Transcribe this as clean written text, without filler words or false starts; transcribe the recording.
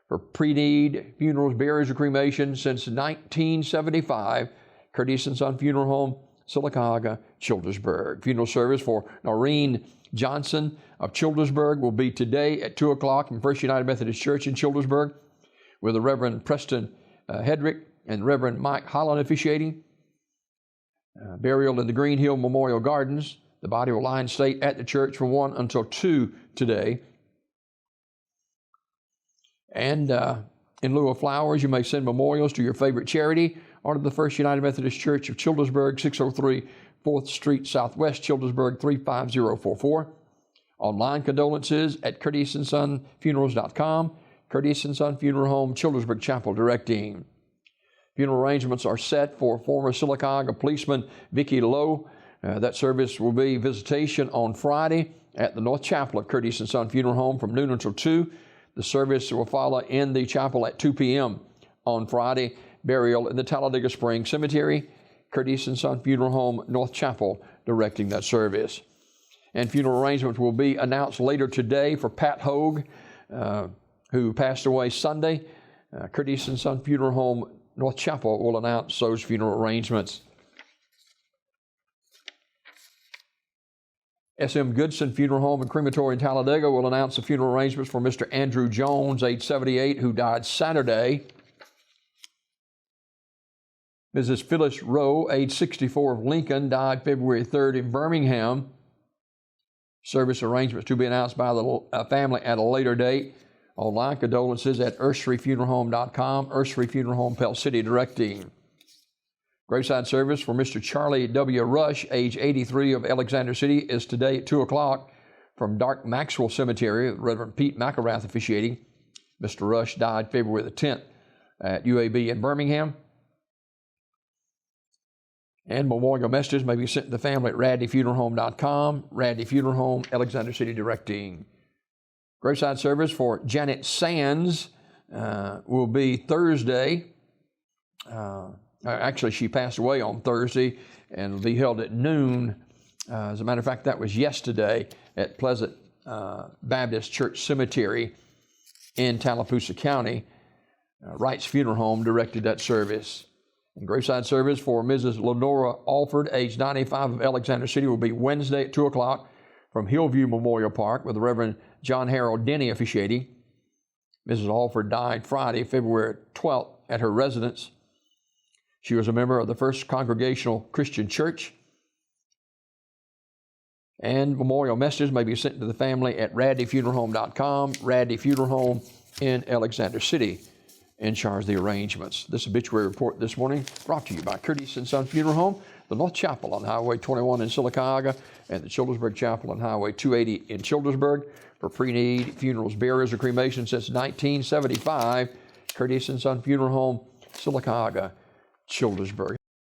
for pre-need funerals, burials, or cremation since 1975. Curtis & Son Funeral Home, Sylacauga, Childersburg. Funeral service for Noreen Johnson of Childersburg will be today at 2 o'clock in First United Methodist Church in Childersburg, with the Reverend Preston Hedrick and Reverend Mike Holland officiating. Burial in the Green Hill Memorial Gardens. The body will lie in state at the church from 1 until 2 today. And in lieu of flowers, you may send memorials to your favorite charity or to the First United Methodist Church of Childersburg, 603 4th Street Southwest, Childersburg, 35044. Online condolences at CurtisandSonFunerals.com. Curtis & Son Funeral Home, Childersburg Chapel, directing. Funeral arrangements are set for former Sylacauga policeman Vicki Lowe. That service will be visitation on Friday at the North Chapel of Curtis & Son Funeral Home from noon until 2. The service will follow in the chapel at 2 p.m. on Friday. Burial in the Talladega Springs Cemetery. Curtis & Son Funeral Home, North Chapel, directing that service. And funeral arrangements will be announced later today for Pat Hogue, who passed away Sunday. Curtis & Son Funeral Home, North Chapel, will announce those funeral arrangements. S.M. Goodson Funeral Home and Crematory in Talladega will announce the funeral arrangements for Mr. Andrew Jones, age 78, who died Saturday. Mrs. Phyllis Rowe, age 64, of Lincoln, died February 3rd in Birmingham. Service arrangements to be announced by the family at a later date. Online condolences at UrsreeFuneralHome.com. Ursree Funeral Home, Pell City, directing. Graveside service for Mr. Charlie W. Rush, age 83, of Alexander City, is today at 2 o'clock from Dark Maxwell Cemetery, Reverend Pete McElrath officiating. Mr. Rush died February the 10th at UAB in Birmingham. And memorial messages may be sent to the family at RadleyFuneralHome.com. Radley Funeral Home, Alexander City, directing. Graveside service for Janet Sands will be Thursday. Actually, she passed away on Thursday and will be held at noon. As a matter of fact, that was yesterday at Pleasant Baptist Church Cemetery in Tallapoosa County. Wright's Funeral Home directed that service. And graveside service for Mrs. Lenora Alford, age 95, of Alexander City, will be Wednesday at 2 o'clock from Hillview Memorial Park, with the Reverend John Harold Denny officiating. Mrs. Alford died Friday, February 12th, at her residence. She was a member of the First Congregational Christian Church. And memorial messages may be sent to the family at RadleyFuneralHome.com. Radley Funeral Home in Alexander City in charge of the arrangements. This obituary report this morning brought to you by Curtis & Son Funeral Home, the North Chapel on Highway 21 in Sylacauga, and the Childersburg Chapel on Highway 280 in Childersburg. For pre-need funerals, burials, or cremation since 1975, Curtis & Son Funeral Home, Sylacauga, Childersburg.